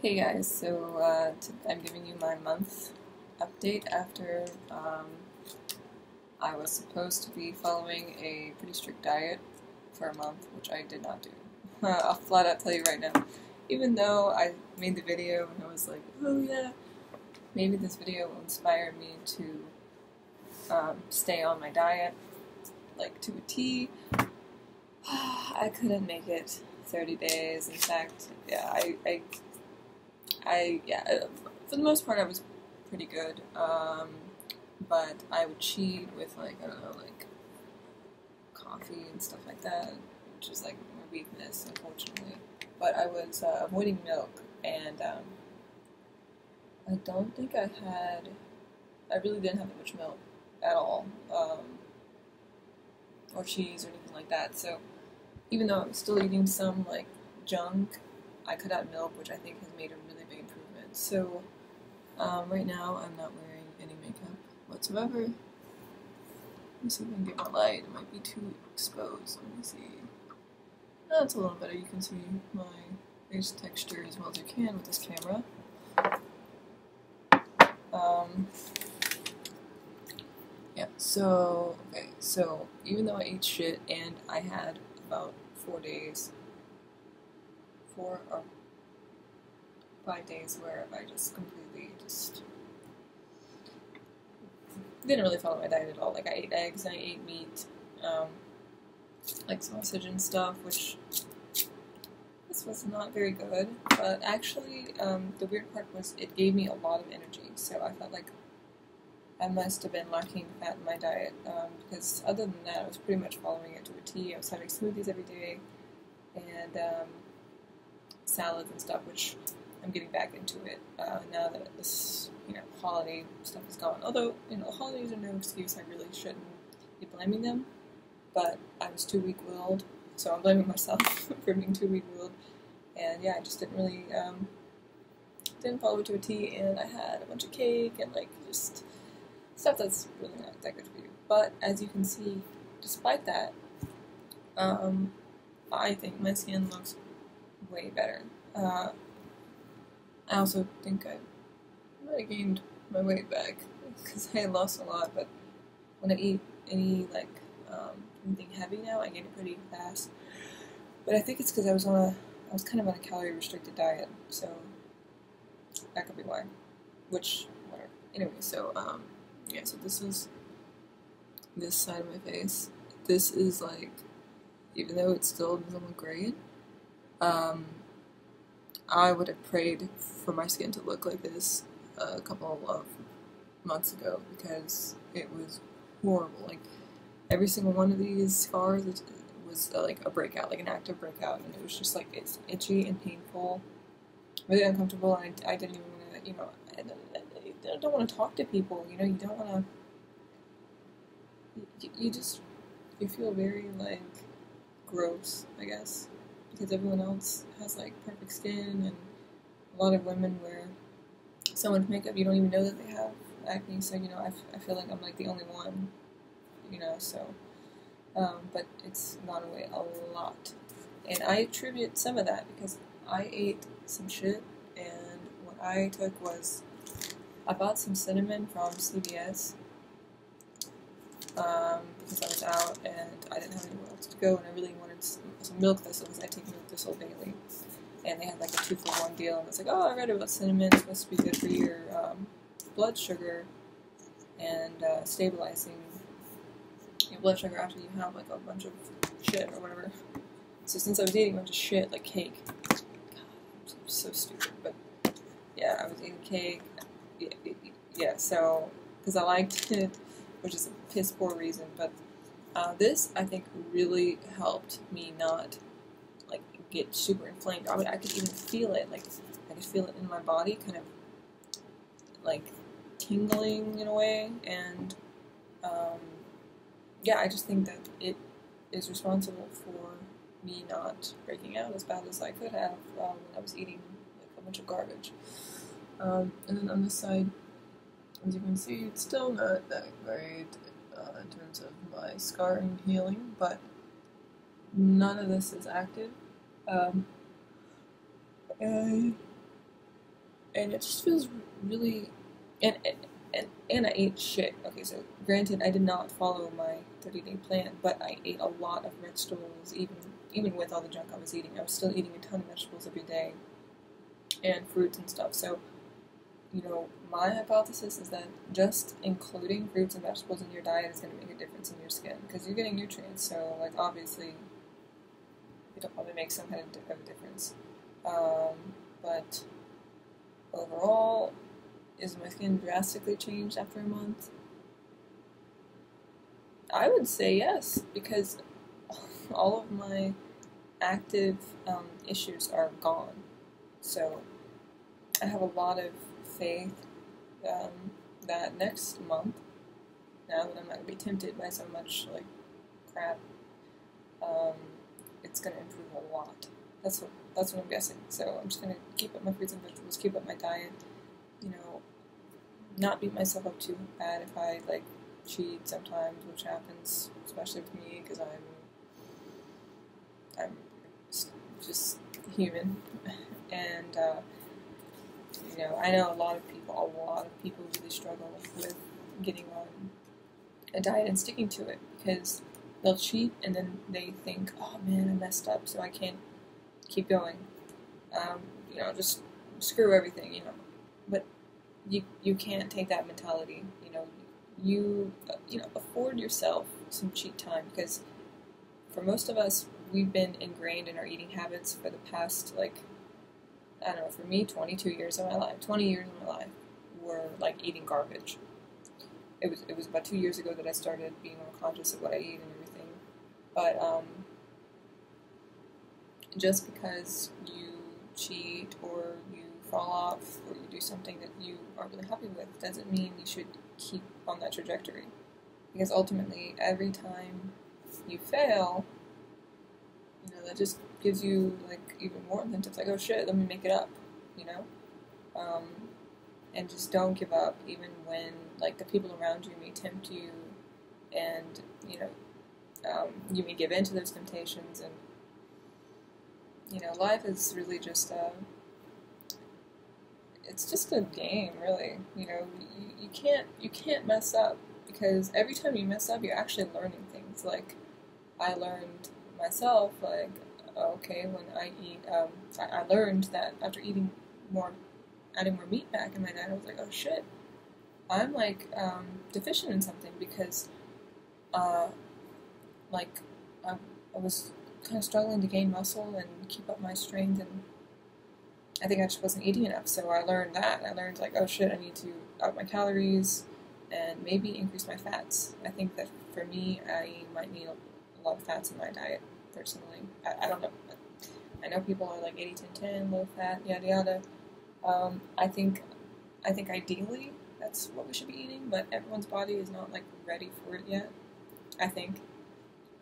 Hey guys, so I'm giving you my month update after I was supposed to be following a pretty strict diet for a month, which I did not do. I'll flat out tell you right now. Even though I made the video and I was like, oh yeah, maybe this video will inspire me to stay on my diet, like to a T, I couldn't make it 30 days. In fact, yeah, for the most part, I was pretty good. But I would cheat with like I don't know, like coffee and stuff like that, which is like my weakness, unfortunately. But I was avoiding milk, and I don't think I really didn't have that much milk at all, or cheese or anything like that. So even though I was still eating some like junk, I cut out milk, which I think has made a really big improvement. So right now I'm not wearing any makeup whatsoever. Let me see if I can get my light. It might be too exposed. Let me see. No, it's a little better. You can see my face texture as well as you can with this camera. Yeah, so, okay, so even though I ate shit and I had about 4 days, 4 or 5 days where I just completely didn't really follow my diet at all. Like I ate eggs and I ate meat, like sausage and stuff, which this was not very good. But actually, the weird part was it gave me a lot of energy. So I felt like I must have been lacking fat in my diet, because other than that, I was pretty much following it to a T. I was having smoothies every day and salads and stuff, which I'm getting back into it now that this holiday stuff is gone. Although holidays are no excuse, I really shouldn't be blaming them. But I was too weak-willed, so I'm blaming myself for being too weak-willed. And yeah, I just didn't follow it to a T, and I had a bunch of cake and like just stuff that's really not that good for you. But as you can see, despite that, I think my skin looks way better. I also think I might have gained my weight back because I had lost a lot, but when I eat anything heavy now, I gain it pretty fast. But I think it's because I was kind of on a calorie restricted diet, so that could be why. Which, whatever. Anyway, so yeah, so this is this side of my face. This is like, even though it still doesn't look great, I would have prayed for my skin to look like this a couple of months ago because it was horrible. Like every single one of these scars was like a breakout, like an active breakout, and it was just like it's itchy and painful, really uncomfortable, and I didn't even want to, I don't want to talk to people. You don't want to. You feel very like gross, I guess, because everyone else has like perfect skin, and a lot of women wear so much makeup you don't even know that they have acne. So I feel like I'm like the only one, so but it's gone away a lot, and I attribute some of that because I ate some shit, and what I took was I bought some cinnamon from CVS because I was out and I didn't have anywhere else to go, and I really wanted some milk thistle because I take milk thistle daily. And they had like a 2-for-1 deal, and I was like, oh, I read about cinnamon, it's supposed to be good for your blood sugar and stabilizing your blood sugar after you have like a bunch of shit or whatever. So since I was eating a bunch of shit, like cake, God, I'm so stupid, but yeah, I was eating cake, yeah, so, because I liked it, which is a piss poor reason, but this, I think, really helped me not get super inflamed. I could even feel it, like I could feel it in my body, kind of like tingling in a way, and yeah, I just think that it is responsible for me not breaking out as bad as I could have when I was eating like a bunch of garbage. And then on this side, as you can see, it's still not that great in terms of my scarring healing, but none of this is active. And and it just feels really, and I ate shit. Okay, so granted, I did not follow my 30-day plan, but I ate a lot of vegetables, even with all the junk I was eating. I was still eating a ton of vegetables every day, and fruits and stuff. So, you know, my hypothesis is that just including fruits and vegetables in your diet is going to make a difference in your skin, because you're getting nutrients, so, like, obviously, it'll probably make some kind of a difference. But overall, is my skin drastically changed after a month? I would say yes, because all of my active issues are gone. So I have a lot of faith that next month, now that I'm not going to be tempted by so much like crap, it's going to improve a lot. That's what I'm guessing. So I'm just going to keep up my fruits and vegetables, keep up my diet, you know, not beat myself up too bad if I like cheat sometimes, which happens, especially with me, because I'm just human, and you know, I know a lot of people really struggle with getting on a diet and sticking to it, because they'll cheat and then they think, oh man, I messed up, so I can't keep going. You know, just screw everything, you know. But you can't take that mentality, you know. You know, afford yourself some cheat time, because for most of us, we've been ingrained in our eating habits for the past, like, I don't know, for me, 22 years of my life, 20 years of my life were like eating garbage. It was about 2 years ago that I started being more conscious of what I eat and everything. But just because you cheat or you fall off or you do something that you aren't really happy with doesn't mean you should keep on that trajectory. Because ultimately, every time you fail, you know, that just gives you like even more incentive. Like, oh shit, let me make it up, you know. And just don't give up, even when like the people around you may tempt you, and you know, you may give in to those temptations. And you know, life is really just it's just a game, really. You know, you can't mess up, because every time you mess up, you're actually learning things. Like, I learned myself, like, okay, when I eat, I learned that after adding more meat back in my diet, I was like, oh shit, I'm like deficient in something, because like I was kind of struggling to gain muscle and keep up my strength, and I think I just wasn't eating enough. So I learned that. I learned like, oh shit, I need to up my calories and maybe increase my fats. I think that for me, I might need a lot of fats in my diet, personally. I don't know. I know people are like 80-10-10, low fat, yada yada. I think ideally that's what we should be eating, but everyone's body is not like ready for it yet, I think.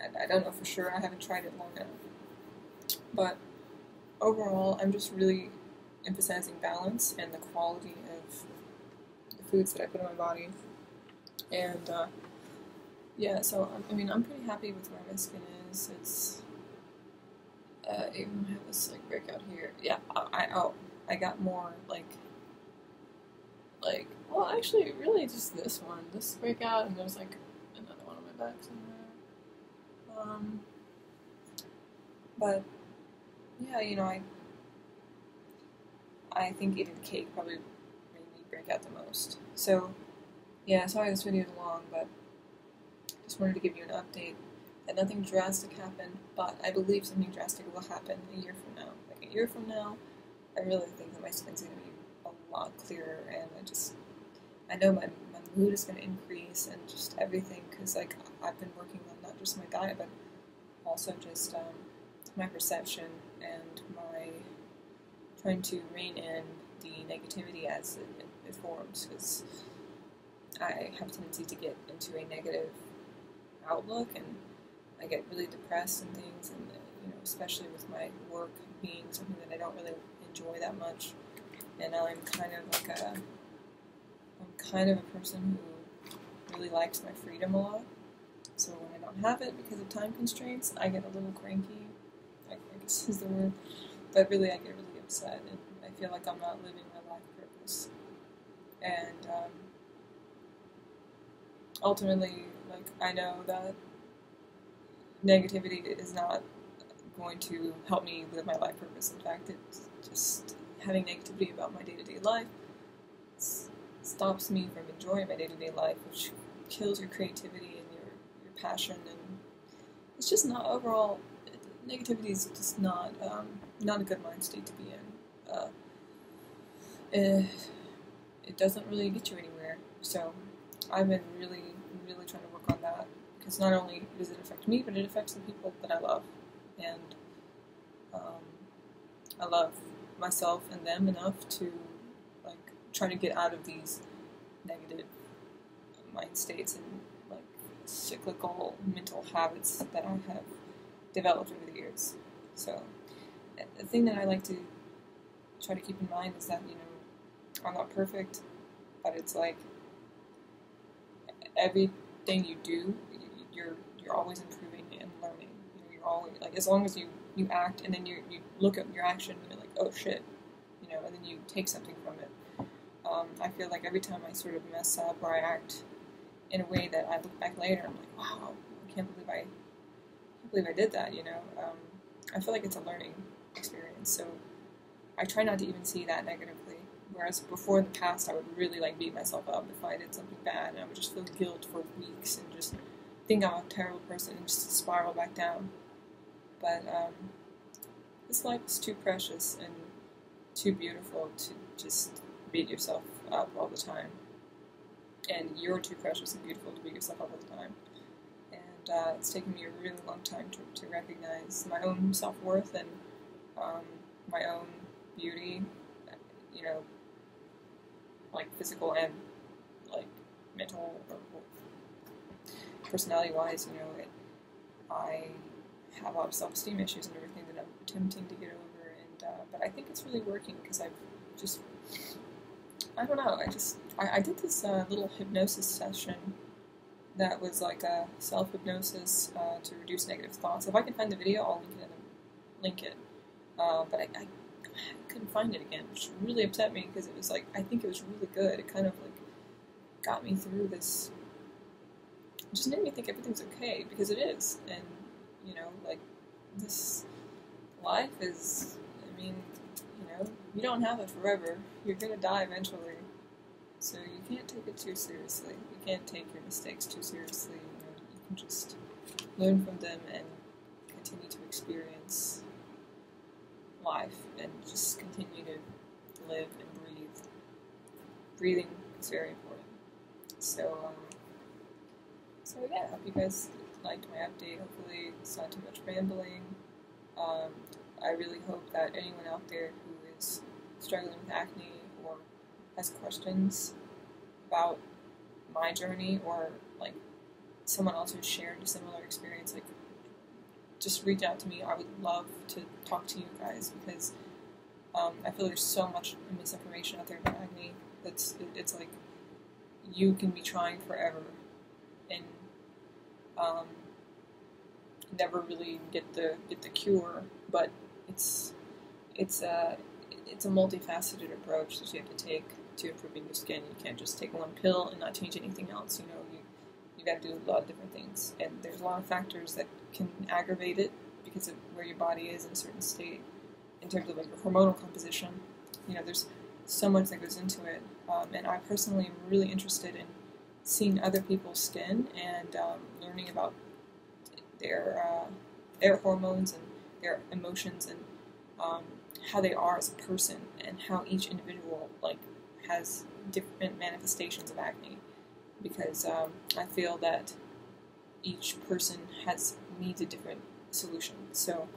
And I don't know for sure. I haven't tried it long enough. But overall, I'm just really emphasizing balance and the quality of the foods that I put in my body. And yeah, so I mean, I'm pretty happy with where my skin is. It's even have this like breakout here. Yeah, I got more like well, actually, really just this breakout, and there's like another one on my back somewhere. But yeah, you know, I think eating cake probably made me break out the most. So yeah, sorry this video is long, but just wanted to give you an update that nothing drastic happened, but I believe something drastic will happen a year from now. Like a year from now, I really think that my skin's going to be a lot clearer, and I know my mood is going to increase, and just everything, because like I've been working on not just my diet, but also just my perception and my trying to rein in the negativity as it forms, because I have a tendency to get into a negative outlook, and I get really depressed and things, and you know, especially with my work being something that I don't really enjoy that much, and I'm kind of a person who really likes my freedom a lot. So when I don't have it because of time constraints, I get a little cranky. I guess is the word, but really I get really upset, and I feel like I'm not living my life breakouts. And ultimately, like, I know that negativity is not going to help me live my life purpose. In fact, it's just having negativity about my day-to-day life stops me from enjoying my day-to-day life, which kills your creativity and your passion, and it's just not overall. Negativity is just not a good mind state to be in. It doesn't really get you anywhere. So I've been really, really trying to work on that, because not only does it affect me, but it affects the people that I love, and I love myself and them enough to like try to get out of these negative mind states and like cyclical mental habits that I have developed over the years. So the thing that I like to try to keep in mind is that, you know, I'm not perfect, but it's like everything you do, you're always improving and learning. You know, you're always like, as long as you act and then you look at your action and you're like, oh shit, you know, and then you take something from it. I feel like every time I sort of mess up or I act in a way that I look back later, I'm like, wow, I can't believe I did that, you know. I feel like it's a learning experience, so I try not to even see that negatively. Whereas before, in the past, I would really like beat myself up if I did something bad, and I would just feel guilt for weeks and just think I'm a terrible person and just spiral back down. But this life is too precious and too beautiful to just beat yourself up all the time. And you're too precious and beautiful to beat yourself up all the time. And it's taken me a really long time to recognize my own self-worth and my own beauty, you know, like physical and like mental or personality-wise, you know, I have a lot of self-esteem issues and everything that I'm attempting to get over, and but I think it's really working because I've just, I don't know, I did this little hypnosis session that was like a self-hypnosis to reduce negative thoughts. If I can find the video, I'll link it. But I couldn't find it again, which really upset me because it was like, I think it was really good. It kind of like got me through this. It just made me think everything's okay, because it is. And, you know, like, this life is, I mean, you know, you don't have it forever. You're gonna die eventually. So you can't take it too seriously. You can't take your mistakes too seriously. You know, you can just learn from them and continue to experience life and just continue to live and breathe. Breathing is very important. So yeah, I hope you guys liked my update. Hopefully it's not too much rambling. I really hope that anyone out there who is struggling with acne or has questions about my journey, or like someone else who's shared a similar experience, like, just reach out to me. I would love to talk to you guys, because I feel there's so much misinformation out there about acne. It's like you can be trying forever and never really get the cure, but it's a multifaceted approach that you have to take to improving your skin. You can't just take one pill and not change anything else. You know, you got to do a lot of different things, and there's a lot of factors that can aggravate it because of where your body is in a certain state in terms of like your hormonal composition. You know, there's so much that goes into it, and I personally am really interested in seeing other people's skin and learning about their hormones and their emotions and how they are as a person, and how each individual like has different manifestations of acne, because I feel that each person needs a different solution. So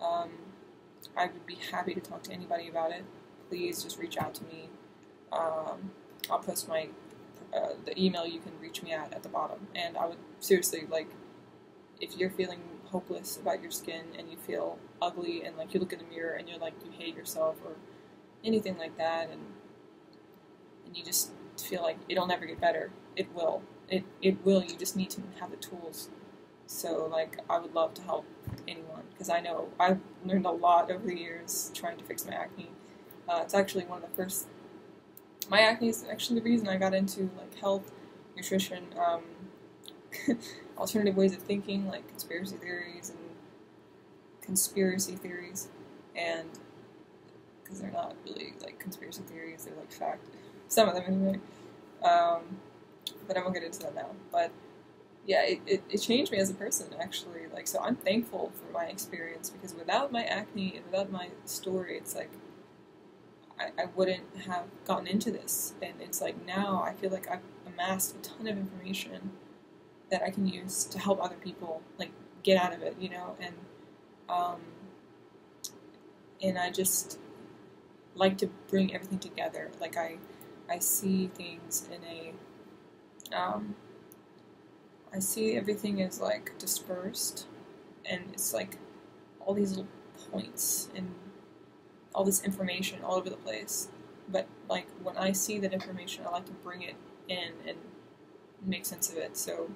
I would be happy to talk to anybody about it. Please just reach out to me. I'll post my the email you can reach me at the bottom. And I would seriously, like, if you're feeling hopeless about your skin and you feel ugly and like you look in the mirror and you're like, you hate yourself or anything like that, and you just feel like it'll never get better, it will. It will. You just need to have the tools. So like, I would love to help anyone, because I know I've learned a lot over the years trying to fix my acne. It's actually one of the first my acne is actually the reason I got into like health, nutrition, alternative ways of thinking, like conspiracy theories, and because they're not really like conspiracy theories, they're like fact. Some of them anyway. But I won't get into that now. But yeah, it changed me as a person, actually. Like, so I'm thankful for my experience, because without my acne and without my story, it's like I wouldn't have gotten into this. And it's like now I feel like I've amassed a ton of information that I can use to help other people, like, get out of it, you know? And I just like to bring everything together. Like, I see things in a, I see everything as, like, dispersed, and it's, like, all these little points, and all this information all over the place. But, like, when I see that information, I like to bring it in and make sense of it. So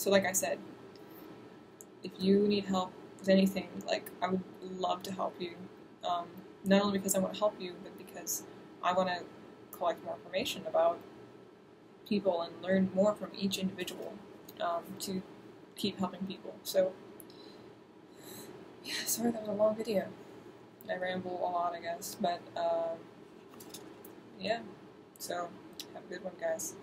like I said, if you need help with anything, like, I would love to help you. Not only because I want to help you, but because I want to collect more information about people and learn more from each individual, to keep helping people. So, yeah, sorry that was a long video. I ramble a lot, I guess, but, yeah. So, have a good one, guys.